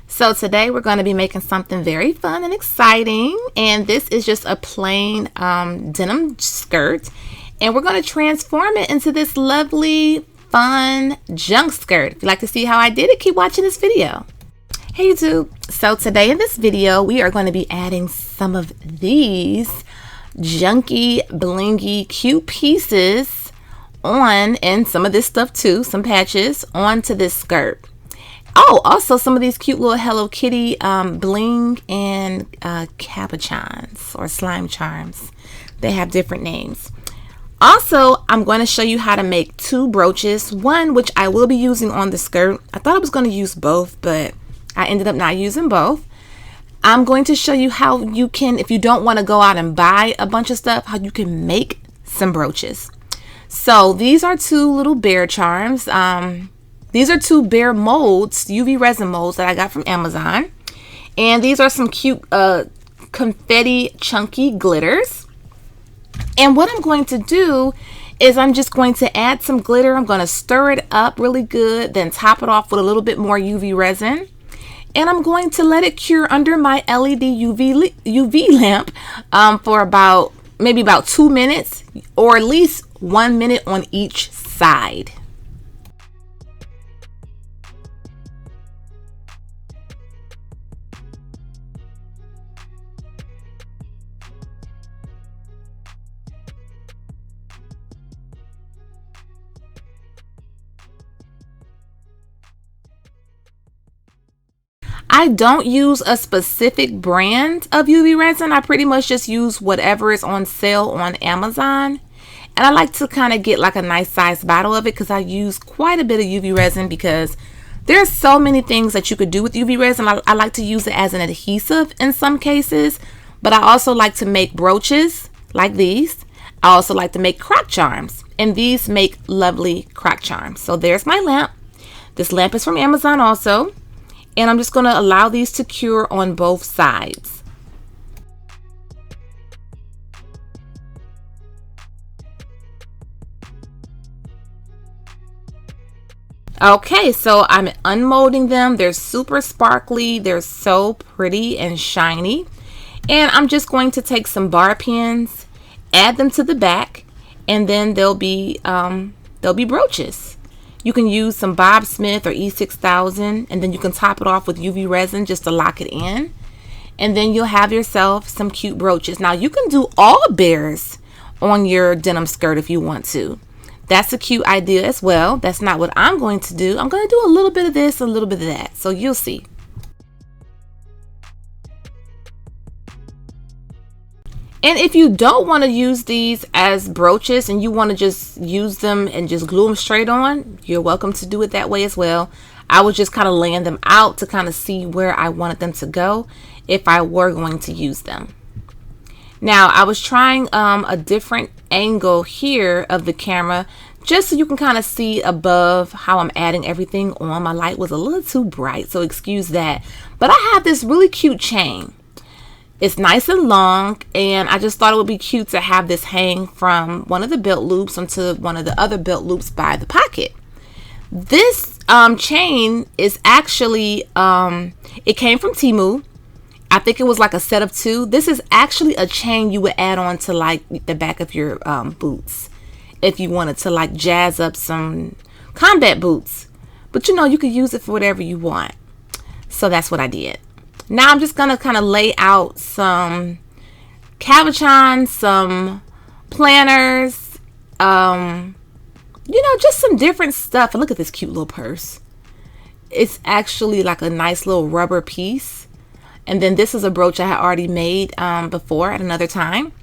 So today we're going to be making something very fun and exciting, and this is just a plain denim skirt, and we're going to transform it into this lovely fun junk skirt. If you'd like to see how I did it, keep watching this video. Hey YouTube, so today in this video we are going to be adding some of these junky blingy cute pieces on, and some of this stuff too, some patches onto this skirt. Oh, also some of these cute little Hello Kitty bling and cabochons or slime charms. They have different names. Also, I'm going to show you how to make two brooches. One which I will be using on the skirt. I thought I was going to use both, but I ended up not using both. I'm going to show you how you can, if you don't want to go out and buy a bunch of stuff, how you can make some brooches. So these are two little bear charms. These are two bear molds, UV resin molds that I got from Amazon. And these are some cute confetti chunky glitters. And what I'm going to do is I'm just going to add some glitter. I'm going to stir it up really good, then top it off with a little bit more UV resin. And I'm going to let it cure under my LED UV lamp for maybe about 2 minutes, or at least 1 minute on each side. I don't use a specific brand of UV resin. I pretty much just use whatever is on sale on Amazon. And I like to kind of get like a nice sized bottle of it because I use quite a bit of UV resin, because there's so many things that you could do with UV resin. I like to use it as an adhesive in some cases, but I also like to make brooches like these. I also like to make crock charms, and these make lovely crock charms. So there's my lamp. This lamp is from Amazon also. And I'm just going to allow these to cure on both sides. Okay, so I'm unmolding them. They're super sparkly. They're so pretty and shiny. And I'm just going to take some bar pins, add them to the back, and then they'll be brooches. You can use some Bob Smith or E6000, and then you can top it off with UV resin just to lock it in. And then you'll have yourself some cute brooches. Now you can do all bears on your denim skirt if you want to. That's a cute idea as well. That's not what I'm going to do. I'm going to do a little bit of this, a little bit of that. So you'll see. And if you don't want to use these as brooches and you want to just use them and just glue them straight on, you're welcome to do it that way as well. I was just kind of laying them out to kind of see where I wanted them to go if I were going to use them. Now I was trying a different angle here of the camera just so you can kind of see above how I'm adding everything on. My light was a little too bright, so excuse that. But I have this really cute chain. It's nice and long, and I just thought it would be cute to have this hang from one of the belt loops onto one of the other belt loops by the pocket. This chain is actually, it came from Temu. I think it was like a set of two. This is actually a chain you would add on to like the back of your boots if you wanted to like jazz up some combat boots. But you know, you could use it for whatever you want. So that's what I did. Now I'm just going to kind of lay out some cabochons, some planners, you know, just some different stuff. And look at this cute little purse. It's actually like a nice little rubber piece. And then this is a brooch I had already made before at another time.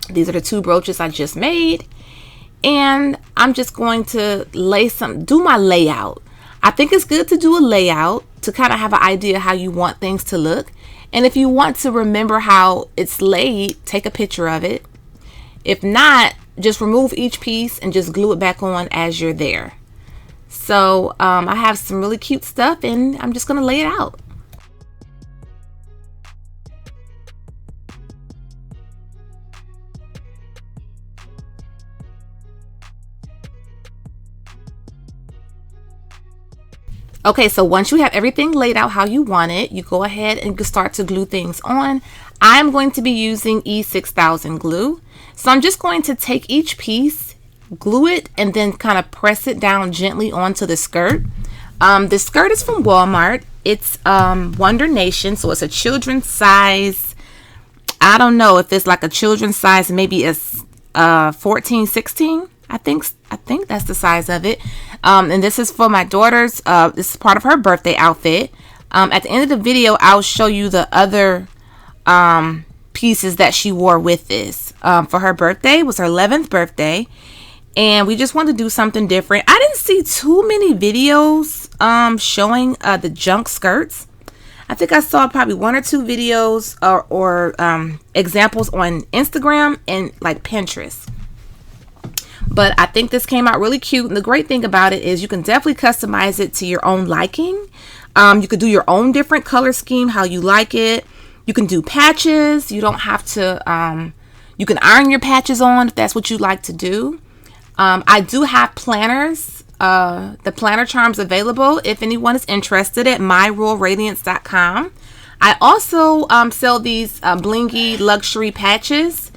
These are the two brooches I just made. And I'm just going to do my layout. I think it's good to do a layout to kind of have an idea how you want things to look. And if you want to remember how it's laid, take a picture of it. If not, just remove each piece and just glue it back on as you're there. So I have some really cute stuff, and I'm just going to lay it out. Okay, so once you have everything laid out how you want it, you go ahead and start to glue things on. I'm going to be using E6000 glue. So I'm just going to take each piece, glue it, and then kind of press it down gently onto the skirt. The skirt is from Walmart. It's Wonder Nation, so it's a children's size. I don't know if it's like a children's size, maybe a 14, 16. I think that's the size of it. And this is for my daughter's. This is part of her birthday outfit. At the end of the video, I'll show you the other pieces that she wore with this. For her birthday, it was her 11th birthday, and we just wanted to do something different. I didn't see too many videos showing the junk skirts. I think I saw probably 1 or 2 videos or examples on Instagram and like Pinterest. But I think this came out really cute. And the great thing about it is you can definitely customize it to your own liking. You could do your own different color scheme, how you like it. You can do patches. You don't have to, you can iron your patches on if that's what you like to do. I do have planners, the planner charms available if anyone is interested at myroyalradiance.com. I also sell these blingy luxury patches.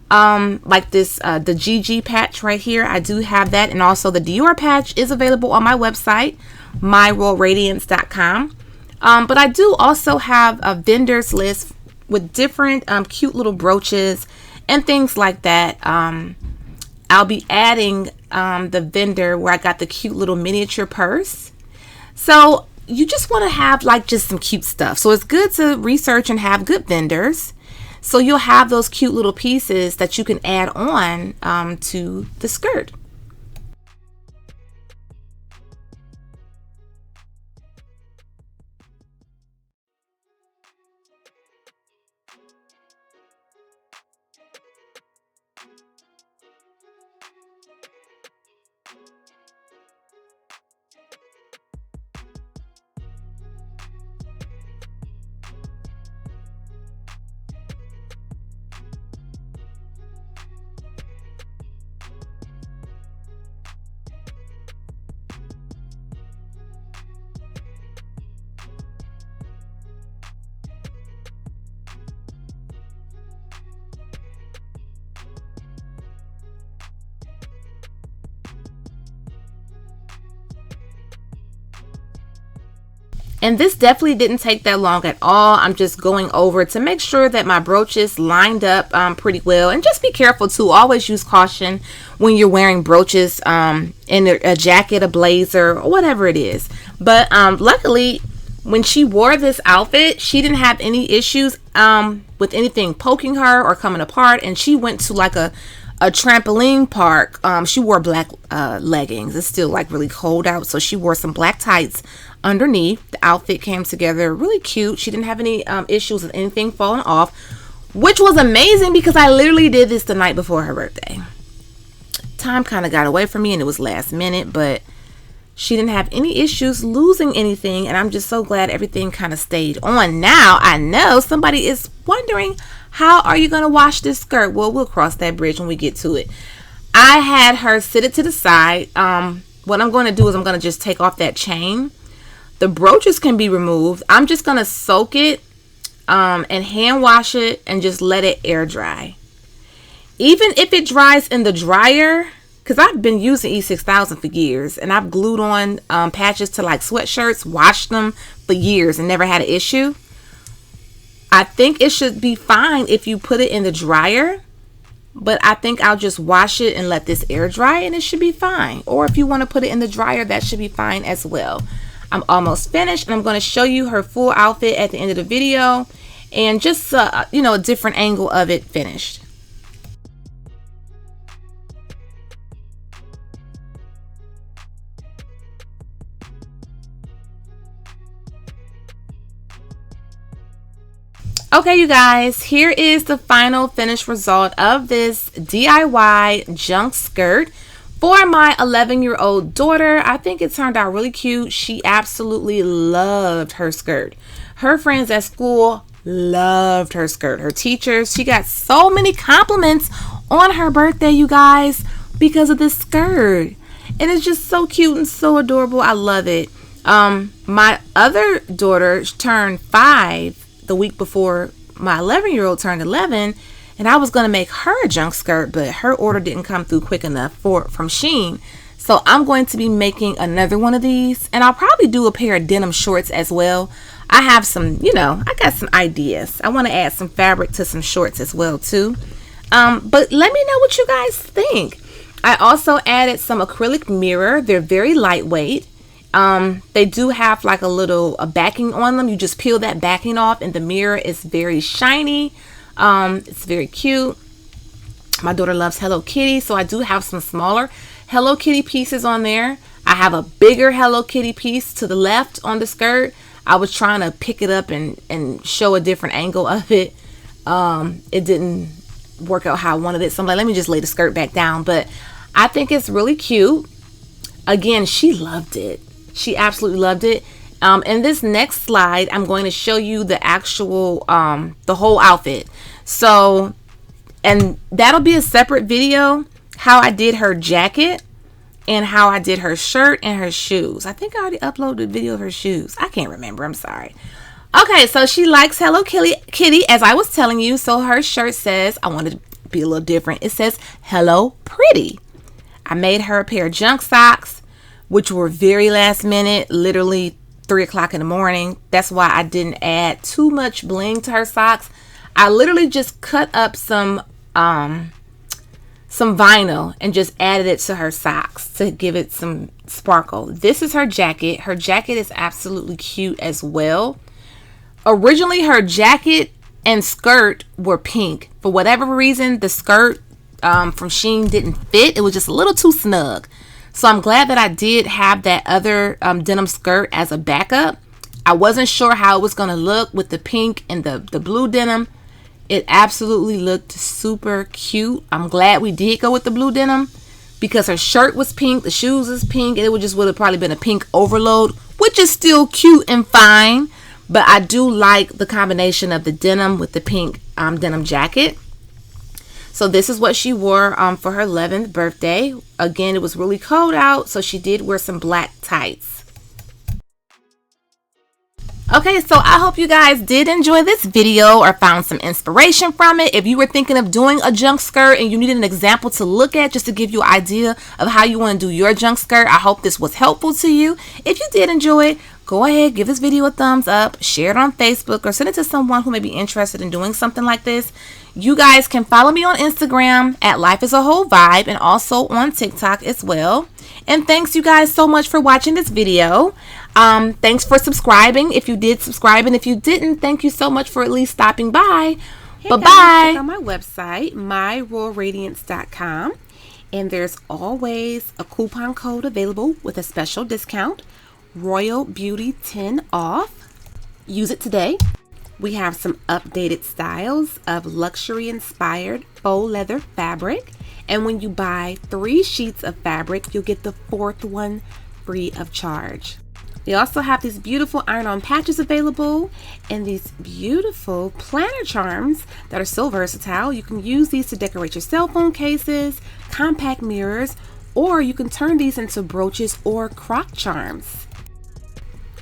Like this the GG patch right here. I do have that, and also the Dior patch is available on my website, myroyalradiance.com. But I do also have a vendors list with different cute little brooches and things like that. I'll be adding the vendor where I got the cute little miniature purse. So you just want to have like just some cute stuff. So it's good to research and have good vendors. So you'll have those cute little pieces that you can add on to the skirt. And this definitely didn't take that long at all. I'm just going over to make sure that my brooches lined up pretty well. And just be careful too. Always use caution when you're wearing brooches in a jacket, a blazer, or whatever it is. But luckily, when she wore this outfit, she didn't have any issues with anything poking her or coming apart. And she went to like a trampoline park. She wore black leggings. It's still like really cold out, so she wore some black tights underneath. The outfit came together really cute. She didn't have any issues with anything falling off, which was amazing because I literally did this the night before her birthday. Time kind of got away from me and it was last minute, but she didn't have any issues losing anything, and I'm just so glad everything kind of stayed on. Now I know somebody is wondering, how are you going to wash this skirt? Well, we'll cross that bridge when we get to it. I had her sit it to the side. What I'm going to do is I'm going to just take off that chain. The brooches can be removed. I'm just going to soak it and hand wash it and just let it air dry. Even if it dries in the dryer, because I've been using E6000 for years, and I've glued on patches to like sweatshirts, washed them for years and never had an issue. I think it should be fine if you put it in the dryer, but I think I'll just wash it and let this air dry and it should be fine. Or if you want to put it in the dryer, that should be fine as well. I'm almost finished, and I'm going to show you her full outfit at the end of the video, and just you know, a different angle of it finished. Okay, you guys, here is the final finished result of this DIY junk skirt for my 11-year-old daughter. I think it turned out really cute. She absolutely loved her skirt. Her friends at school loved her skirt. Her teachers, she got so many compliments on her birthday, you guys, because of this skirt. And it's just so cute and so adorable. I love it. My other daughter turned 5 the week before my 11-year-old turned 11, and I was going to make her a junk skirt, but her order didn't come through quick enough from Shein. So I'm going to be making another one of these, and I'll probably do a pair of denim shorts as well. I have some, I got some ideas. I want to add some fabric to some shorts as well too. But let me know what you guys think. I also added some acrylic mirror. They're very lightweight. They do have like a backing on them. You just peel that backing off, and the mirror is very shiny. It's very cute. My daughter loves Hello Kitty, so I do have some smaller Hello Kitty pieces on there. I have a bigger Hello Kitty piece to the left on the skirt. I was trying to pick it up and show a different angle of it. It didn't work out how I wanted it, so I'm like, let me just lay the skirt back down. But I think it's really cute. Again, she loved it. She absolutely loved it. In this next slide, I'm going to show you the actual the whole outfit. So, and that'll be a separate video, how I did her jacket and how I did her shirt and her shoes. I think I already uploaded a video of her shoes. I can't remember. I'm sorry. Okay, so she likes Hello Kitty, as I was telling you. So her shirt says, I wanted to be a little different. It says, Hello Pretty. I made her a pair of junk socks, which were very last minute, literally 3 o'clock in the morning. That's why I didn't add too much bling to her socks. I literally just cut up some vinyl and just added it to her socks to give it some sparkle. This is her jacket. Her jacket is absolutely cute as well. Originally, her jacket and skirt were pink. For whatever reason, the skirt from Shein didn't fit. It was just a little too snug. So I'm glad that I did have that other denim skirt as a backup. I wasn't sure how it was going to look with the pink and the blue denim. It absolutely looked super cute. I'm glad we did go with the blue denim because her shirt was pink, the shoes is pink, and it would have probably been a pink overload, which is still cute and fine. But I do like the combination of the denim with the pink denim jacket. So this is what she wore for her 11th birthday. Again, it was really cold out, so she did wear some black tights. Okay, so I hope you guys did enjoy this video or found some inspiration from it. If you were thinking of doing a junk skirt and you needed an example to look at just to give you an idea of how you want to do your junk skirt, I hope this was helpful to you. If you did enjoy it, go ahead, give this video a thumbs up, share it on Facebook, or send it to someone who may be interested in doing something like this. You guys can follow me on Instagram at Life is a Whole Vibe and also on TikTok as well. And thanks you guys so much for watching this video. Thanks for subscribing if you did subscribe, and if you didn't, thank you so much for at least stopping by. Hey bye bye. Check out my website, myroyalradiance.com, and there's always a coupon code available with a special discount, Royal Beauty 10 off. Use it today. We have some updated styles of luxury inspired faux leather fabric, and when you buy 3 sheets of fabric, you'll get the 4th one free of charge. We also have these beautiful iron-on patches available and these beautiful planner charms that are so versatile. You can use these to decorate your cell phone cases, compact mirrors, or you can turn these into brooches or croc charms.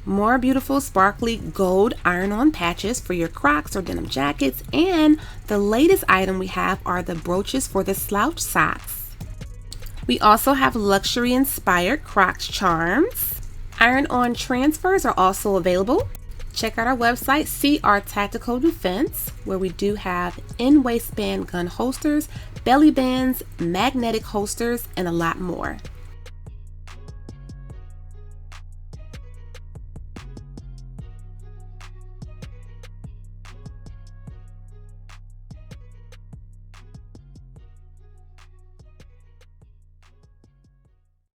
More beautiful sparkly gold iron-on patches for your crocs or denim jackets, and the latest item we have are the brooches for the slouch socks. We also have luxury inspired croc charms. Iron-on transfers are also available. Check out our website, see our tactical defense, where we do have in-waistband gun holsters, belly bands, magnetic holsters, and a lot more.